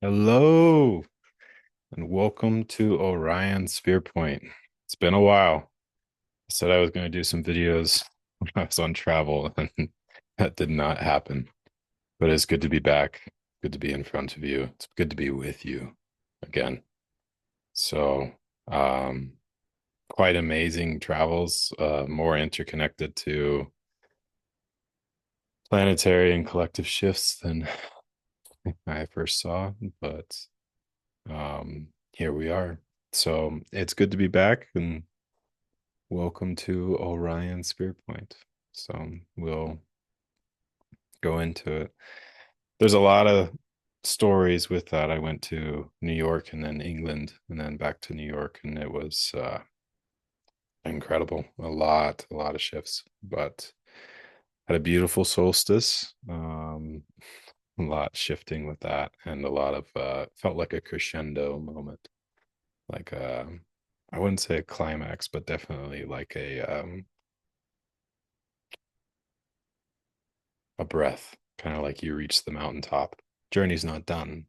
Hello and welcome to Orion Spear Point. It's been a while. I said I was going to do some videos when I was on travel, and that did not happen. But it's good to be back. Good to be in front of you. It's good to be with you again. So, um, quite amazing travels, more interconnected to planetary and collective shifts than I first saw, but here we are. So it's good to be back and welcome to Orion Spear Point. So we'll go into it. There's a lot of stories with that. I went to New York and then England and then back to New York, and it was incredible. A lot of shifts, but had a beautiful solstice. A lot shifting with that, and a lot of felt like a crescendo moment, like I wouldn't say a climax, but definitely like a breath, kind of like you reach the mountaintop. Journey's not done,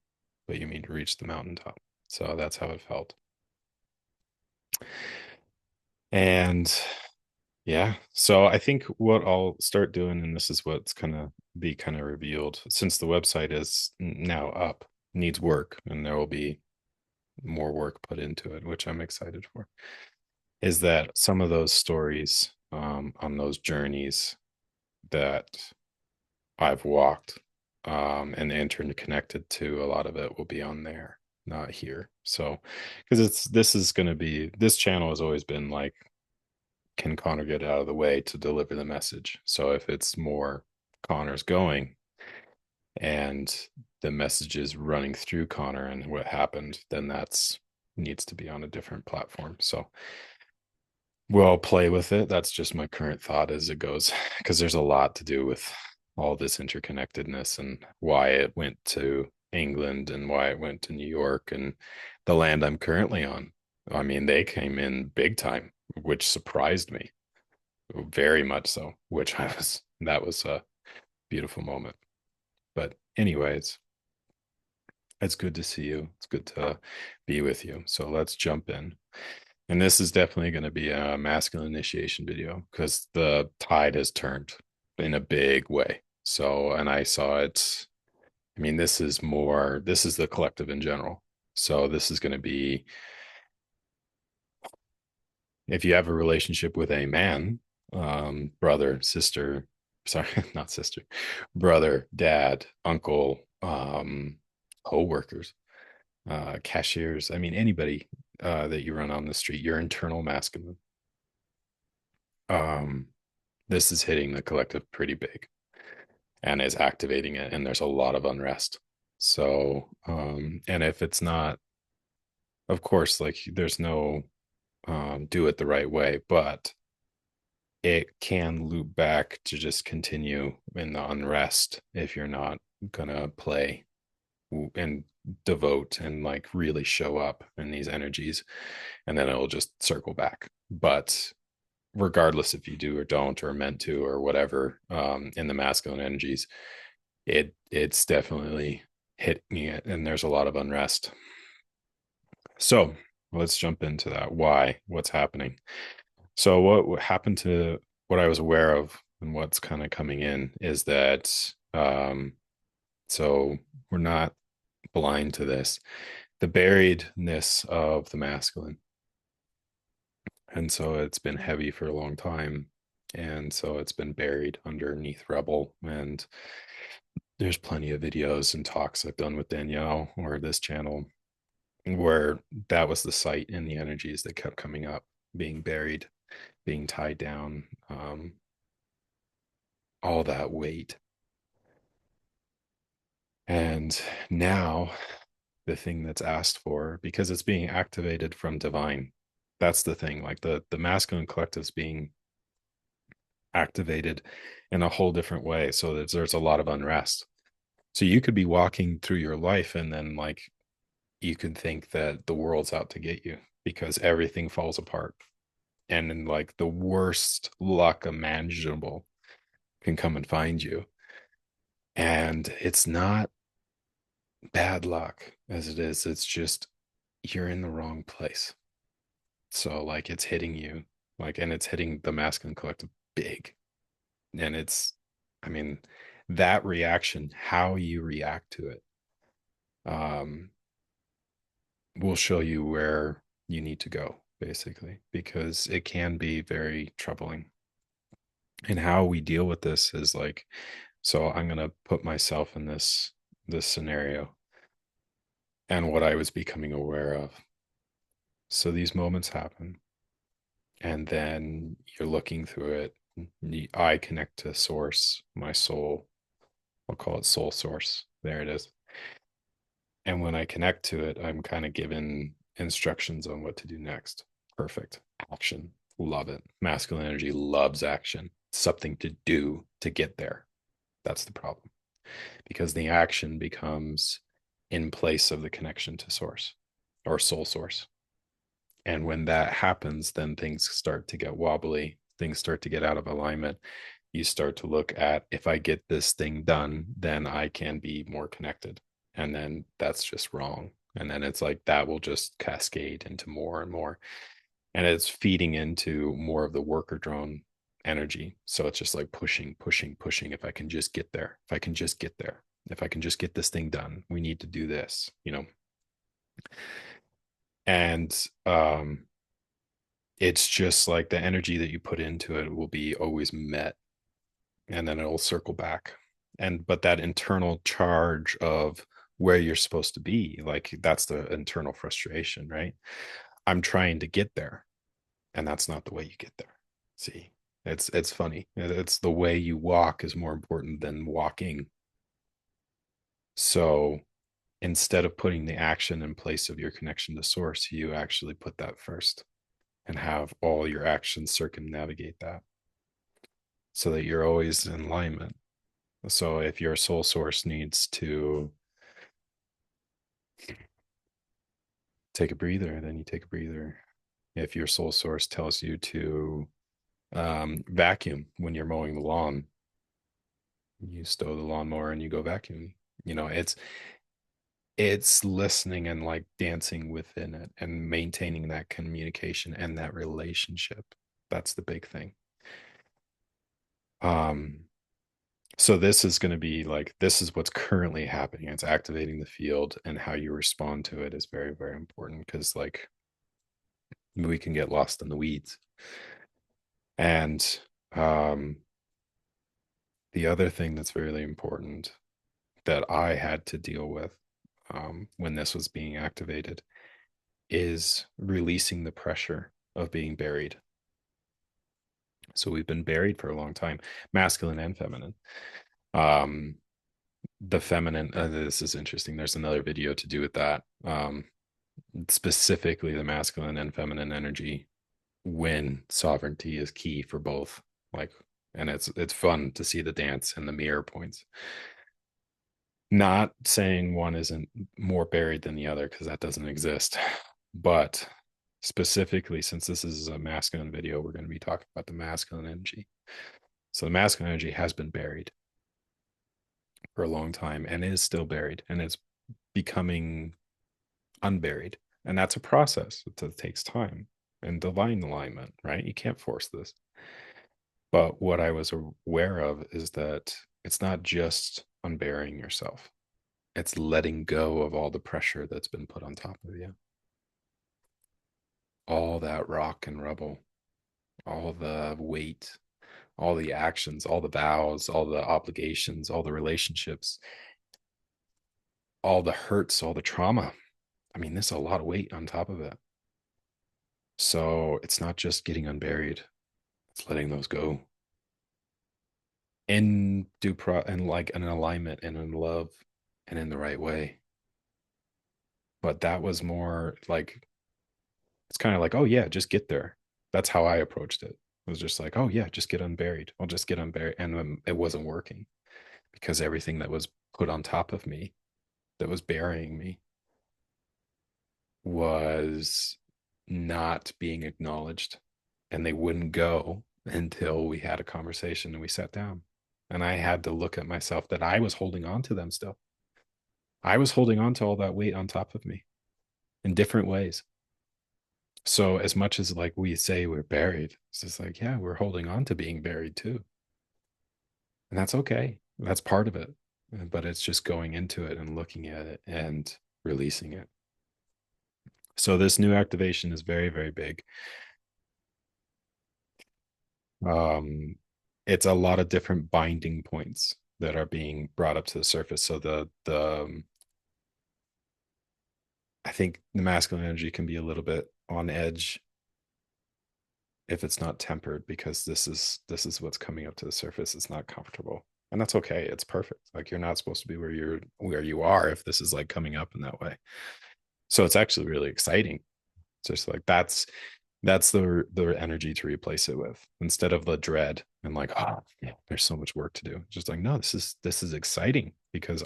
but you mean to reach the mountaintop. So that's how it felt. And yeah, so I think what I'll start doing, and this is what's gonna be kind of revealed, since the website is now up, needs work, and there will be more work put into it, which I'm excited for, is that some of those stories on those journeys that I've walked and interconnected to, a lot of it will be on there, not here. So, because this is going to be, this channel has always been like, can Connor get out of the way to deliver the message? So if it's more Connor's going and the message is running through Connor and what happened, then that's needs to be on a different platform. So we'll play with it. That's just my current thought as it goes, because there's a lot to do with all this interconnectedness and why it went to England and why it went to New York and the land I'm currently on. I mean, they came in big time, which surprised me very much so, which that was a beautiful moment. But, anyways, it's good to see you. It's good to be with you. So let's jump in. And this is definitely going to be a masculine initiation video because the tide has turned in a big way. So, and I saw it. I mean, this is the collective in general. So, this is going to be, if you have a relationship with a man, brother, sister, sorry, not sister, brother, dad, uncle, co-workers, cashiers. I mean, anybody that you run on the street, your internal masculine. Um, this is hitting the collective pretty big and is activating it, and there's a lot of unrest. So, and if it's not, of course, like there's no do it the right way, but it can loop back to just continue in the unrest if you're not gonna play and devote and like really show up in these energies, and then it'll just circle back. But regardless if you do or don't or meant to or whatever, in the masculine energies, it's definitely hitting it, and there's a lot of unrest. So let's jump into that. What's happening? So what happened to what I was aware of and what's kind of coming in is that so we're not blind to this, the buriedness of the masculine. And so it's been heavy for a long time. And so it's been buried underneath rubble. And there's plenty of videos and talks I've done with Danielle or this channel where that was the site and the energies that kept coming up, being buried, being tied down, all that weight. And now the thing that's asked for, because it's being activated from divine, that's the thing. Like the masculine collective is being activated in a whole different way. So there's a lot of unrest. So you could be walking through your life and then like you could think that the world's out to get you because everything falls apart. And then like the worst luck imaginable can come and find you. And it's not, bad luck as it is. It's just you're in the wrong place. So like it's hitting you, like, and it's hitting the masculine collective big. And it's, I mean, that reaction, how you react to it, um, will show you where you need to go, basically, because it can be very troubling. And how we deal with this is like, so I'm gonna put myself in this scenario and what I was becoming aware of. So these moments happen, and then you're looking through it. I connect to source, my soul. I'll call it soul source. There it is. And when I connect to it, I'm kind of given instructions on what to do next. Perfect. Action. Love it. Masculine energy loves action. Something to do to get there. That's the problem. Because the action becomes in place of the connection to source or soul source. And when that happens, then things start to get wobbly, things start to get out of alignment. You start to look at, if I get this thing done, then I can be more connected. And then that's just wrong. And then it's like that will just cascade into more and more. And it's feeding into more of the worker drone energy. So it's just like pushing, pushing, pushing. If I can just get there, if I can just get there, if I can just get this thing done, we need to do this, you know. And it's just like the energy that you put into it will be always met, and then it'll circle back. And but that internal charge of where you're supposed to be, like that's the internal frustration, right? I'm trying to get there, and that's not the way you get there. See, it's funny. It's the way you walk is more important than walking. So instead of putting the action in place of your connection to source, you actually put that first and have all your actions circumnavigate that so that you're always in alignment. So if your soul source needs to take a breather, then you take a breather. If your soul source tells you to vacuum when you're mowing the lawn, you stow the lawnmower and you go vacuum. You know, it's listening and like dancing within it and maintaining that communication and that relationship. That's the big thing. Um, so this is going to be like, this is what's currently happening. It's activating the field, and how you respond to it is very, very important, because like we can get lost in the weeds. And um, the other thing that's really important that I had to deal with when this was being activated is releasing the pressure of being buried. So we've been buried for a long time, masculine and feminine. Um, the feminine, this is interesting. There's another video to do with that. Specifically, the masculine and feminine energy, when sovereignty is key for both. Like, and it's fun to see the dance and the mirror points. Not saying one isn't more buried than the other, because that doesn't exist. But specifically, since this is a masculine video, we're going to be talking about the masculine energy. So the masculine energy has been buried for a long time and is still buried, and it's becoming unburied. And that's a process that takes time and divine alignment, right? You can't force this. But what I was aware of is that it's not just unburying yourself, it's letting go of all the pressure that's been put on top of you. All that rock and rubble, all the weight, all the actions, all the vows, all the obligations, all the relationships, all the hurts, all the trauma. I mean, there's a lot of weight on top of it. So it's not just getting unburied, it's letting those go in and like in alignment and in love and in the right way. But that was more like, it's kind of like, oh yeah, just get there. That's how I approached it. It was just like, oh yeah, just get unburied. I'll just get unburied. And it wasn't working, because everything that was put on top of me that was burying me was not being acknowledged. And they wouldn't go until we had a conversation and we sat down. And I had to look at myself that I was holding on to them still. I was holding on to all that weight on top of me in different ways. So as much as like we say we're buried, it's just like, yeah, we're holding on to being buried too. And that's okay. That's part of it. But it's just going into it and looking at it and releasing it. So this new activation is very, very big. Um, it's a lot of different binding points that are being brought up to the surface. So the I think the masculine energy can be a little bit on edge if it's not tempered, because this is what's coming up to the surface. It's not comfortable. And that's okay. It's perfect. Like, you're not supposed to be where you are if this is like coming up in that way. So it's actually really exciting. It's just like that's the energy to replace it with, instead of the dread and like, oh yeah, there's so much work to do. Just like, no, this is exciting because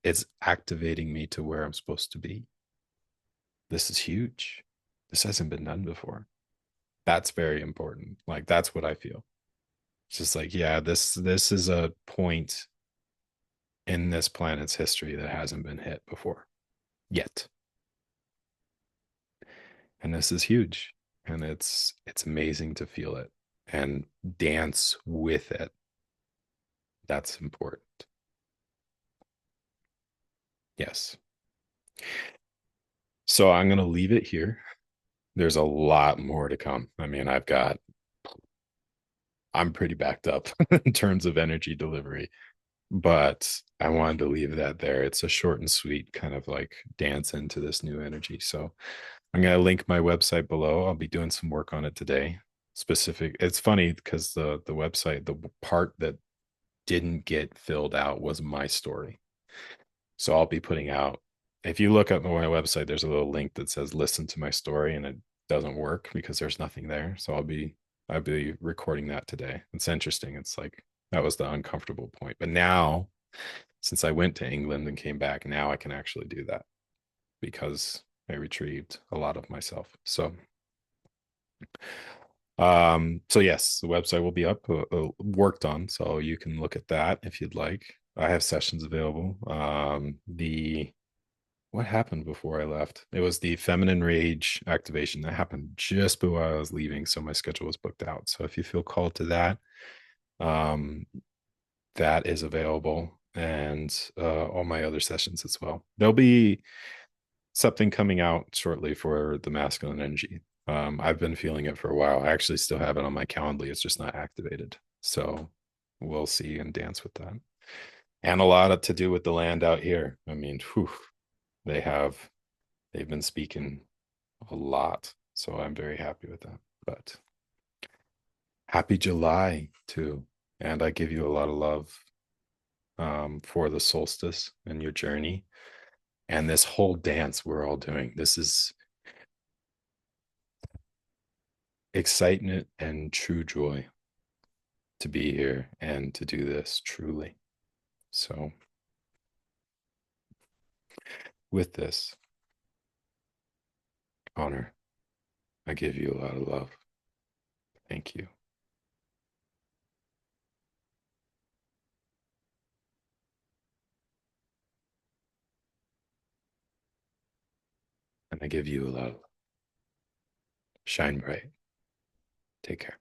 it's activating me to where I'm supposed to be. This is huge. This hasn't been done before. That's very important. Like, that's what I feel. It's just like, yeah, this is a point in this planet's history that hasn't been hit before yet. And this is huge. And it's amazing to feel it and dance with it. That's important. Yes. So I'm going to leave it here. There's a lot more to come. I mean, I'm pretty backed up in terms of energy delivery, but I wanted to leave that there. It's a short and sweet kind of like dance into this new energy. So I'm going to link my website below. I'll be doing some work on it today. Specific. It's funny because the website, the part that didn't get filled out was my story. So I'll be putting out, if you look at my website, there's a little link that says listen to my story, and it doesn't work because there's nothing there. So I'll be recording that today. It's interesting. It's like that was the uncomfortable point. But now, since I went to England and came back, now I can actually do that because I retrieved a lot of myself. So yes, the website will be up, worked on, so you can look at that if you'd like. I have sessions available. The What happened before I left? It was the feminine rage activation that happened just before I was leaving, so my schedule was booked out. So if you feel called to that, um, that is available, and all my other sessions as well. There'll be something coming out shortly for the masculine energy. I've been feeling it for a while. I actually still have it on my calendar. It's just not activated. So we'll see and dance with that. And a lot to do with the land out here. I mean, whew, they have they've been speaking a lot. So I'm very happy with that. But happy July too. And I give you a lot of love for the solstice and your journey and this whole dance we're all doing. This is excitement and true joy to be here and to do this truly. So, with this honor, I give you a lot of love. Thank you. And I give you a lot of shine bright. Take care.